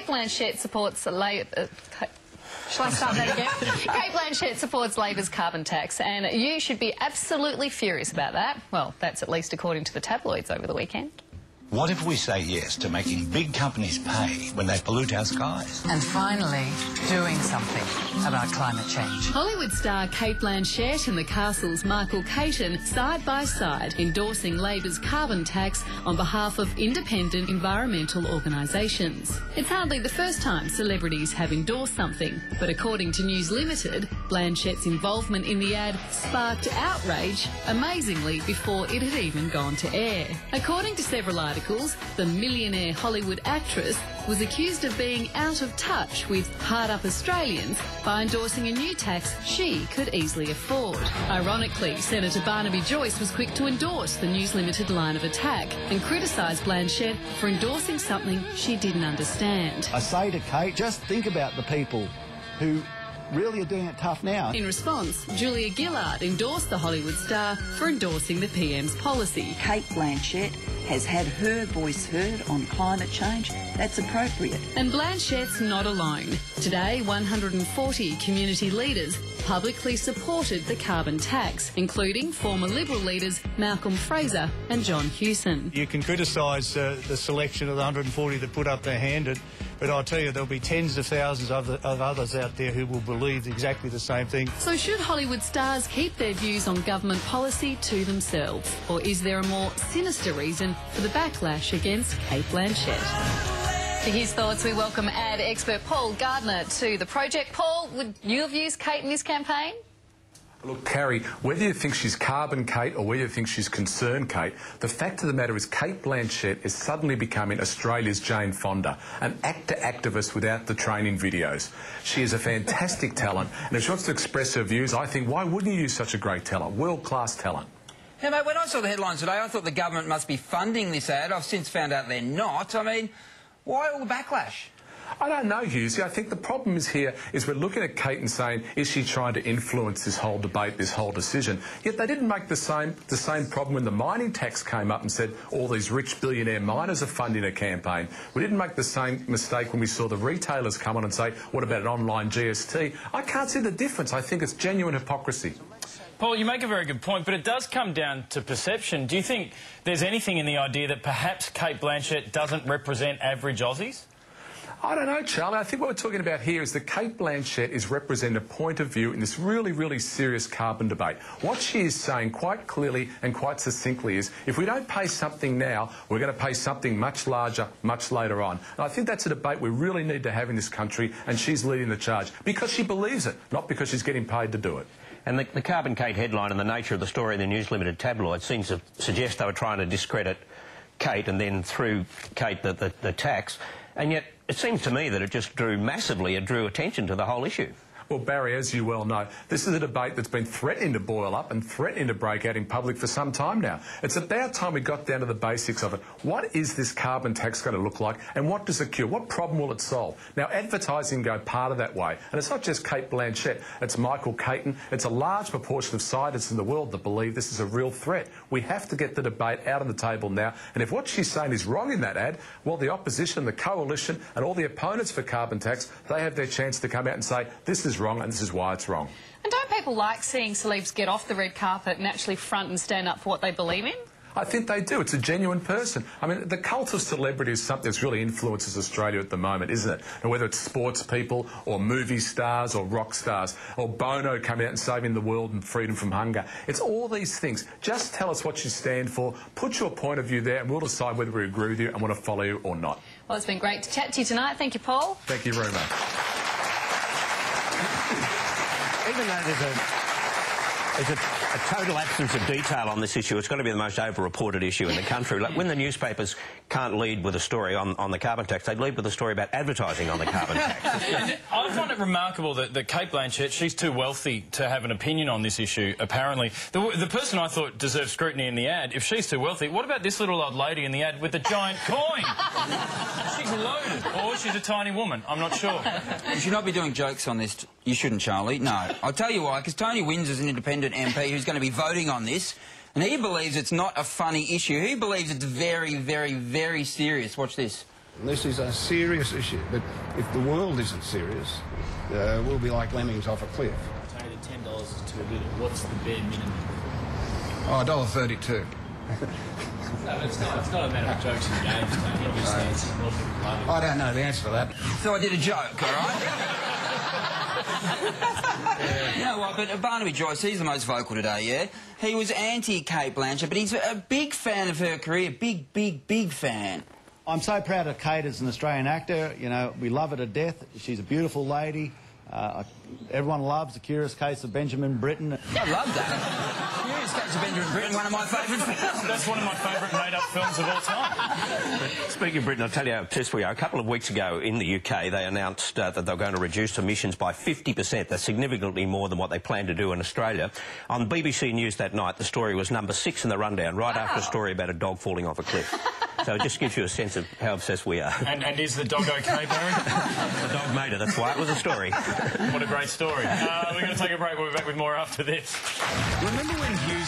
Cate Blanchett supports Labor... Shall I start that again? Cate Blanchett supports Labor's carbon tax, and you should be absolutely furious about that. Well, that's at least according to the tabloids over the weekend. What if we say yes to making big companies pay when they pollute our skies? And finally, doing something about climate change. Hollywood star Cate Blanchett and the Castle's Michael Caton side by side endorsing Labor's carbon tax on behalf of independent environmental organisations. It's hardly the first time celebrities have endorsed something, but according to News Limited, Blanchett's involvement in the ad sparked outrage, amazingly, before it had even gone to air. According to several articles, the millionaire Hollywood actress was accused of being out of touch with hard-up Australians by endorsing a new tax she could easily afford. Ironically, Senator Barnaby Joyce was quick to endorse the News Limited line of attack and criticised Blanchett for endorsing something she didn't understand. I say to Cate, just think about the people who really are doing it tough now. In response, Julia Gillard endorsed the Hollywood star for endorsing the PM's policy. Cate Blanchett has had her voice heard on climate change. That's appropriate. And Blanchett's not alone. Today, 140 community leaders publicly supported the carbon tax, including former Liberal leaders Malcolm Fraser and John Hewson. You can criticise the selection of the 140 that put up their hand, but I tell you, there'll be tens of thousands of others out there who will believe exactly the same thing. So should Hollywood stars keep their views on government policy to themselves? Or is there a more sinister reason for the backlash against Cate Blanchett? For his thoughts, we welcome ad expert Paul Gardner to the project. Paul, would you have used Cate in this campaign? Look, Carrie, whether you think she's carbon Cate or whether you think she's concern Cate, the fact of the matter is Cate Blanchett is suddenly becoming Australia's Jane Fonda, an actor-activist without the training videos. She is a fantastic talent, and if she wants to express her views, I think, why wouldn't you use such a great talent, world-class talent? Yeah, mate, when I saw the headlines today, I thought the government must be funding this ad. I've since found out they're not. I mean, why all the backlash? I don't know, Hughes. I think the problem is here is we're looking at Cate and saying, is she trying to influence this whole debate, this whole decision? Yet they didn't make the same problem when the mining tax came up and said all these rich billionaire miners are funding a campaign. We didn't make the same mistake when we saw the retailers come on and say, what about an online GST? I can't see the difference. I think it's genuine hypocrisy. Paul, you make a very good point, but it does come down to perception. Do you think there's anything in the idea that perhaps Cate Blanchett doesn't represent average Aussies? I don't know, Charlie. I think what we're talking about here is that Cate Blanchett is representing a point of view in this really, really serious carbon debate. What she is saying quite clearly and quite succinctly is, if we don't pay something now, we're going to pay something much larger, much later on. And I think that's a debate we really need to have in this country, and she's leading the charge because she believes it, not because she's getting paid to do it. And the Carbon Cate headline and the nature of the story in the News Limited tabloid seems to suggest they were trying to discredit Cate and then through Cate the tax. And yet it seems to me that it just drew attention to the whole issue. Well, Barry, as you well know, this is a debate that's been threatening to boil up and threatening to break out in public for some time now. It's about time we got down to the basics of it. What is this carbon tax going to look like, and what does it cure? What problem will it solve? Now, advertising go part of that way, and it's not just Cate Blanchett, it's Michael Caton, it's a large proportion of scientists in the world that believe this is a real threat. We have to get the debate out on the table now, and if what she's saying is wrong in that ad, well, the opposition, the coalition, and all the opponents for carbon tax, they have their chance to come out and say, this is wrong and this is why it's wrong. And don't people like seeing celebs get off the red carpet and actually front and stand up for what they believe in? I think they do. It's a genuine person. I mean, the cult of celebrity is something that's really influences Australia at the moment, isn't it? And whether it's sports people or movie stars or rock stars or Bono coming out and saving the world and freedom from hunger. It's all these things. Just tell us what you stand for, put your point of view there, and we'll decide whether we agree with you and want to follow you or not. Well, it's been great to chat to you tonight. Thank you, Paul. Thank you very much. Even though there's a total absence of detail on this issue, it's going to be the most over-reported issue in the country. Like when the newspapers can't lead with a story on the carbon tax, they lead with a story about advertising on the carbon tax. I find it remarkable that Cate Blanchett, she's too wealthy to have an opinion on this issue, apparently. The person I thought deserved scrutiny in the ad, if she's too wealthy, what about this little old lady in the ad with the giant coin? She's loaded. Or she's a tiny woman. I'm not sure. You should not be doing jokes on this. You shouldn't, Charlie. No. I'll tell you why, because Tony Wins is an independent MP who's going to be voting on this, and he believes it's not a funny issue. He believes it's very, very, very serious. Watch this. This is a serious issue, but if the world isn't serious, we'll be like lemmings off a cliff. Tony, the $10 is too little. What's the bare minimum? Oh, $1.32. No, it's not a matter of jokes and games, Tony. Obviously, it's a lot of people love it. I don't know the answer to that. So I did a joke, all right? You know what, but Barnaby Joyce, he's the most vocal today, yeah? He was anti-Kate Blanchett, but he's a big fan of her career. Big fan. I'm so proud of Kate as an Australian actor. You know, we love her to death. She's a beautiful lady. Everyone loves The Curious Case of Benjamin Britten. I love that. Curious Case of Benjamin Britten, one of my favourite films. That's one of my favourite made-up films of all time. Speaking of Britain, I'll tell you how pissed we are. A couple of weeks ago in the UK, they announced that they were going to reduce emissions by 50%. That's significantly more than what they plan to do in Australia. On BBC News that night, the story was number 6 in the rundown, right after a story about a dog falling off a cliff. So it just gives you a sense of how obsessed we are. And is the dog okay, Barry? The dog made it, that's why it was a story. What a great story. We're going to take a break. We'll be back with more after this. Remember when Hughes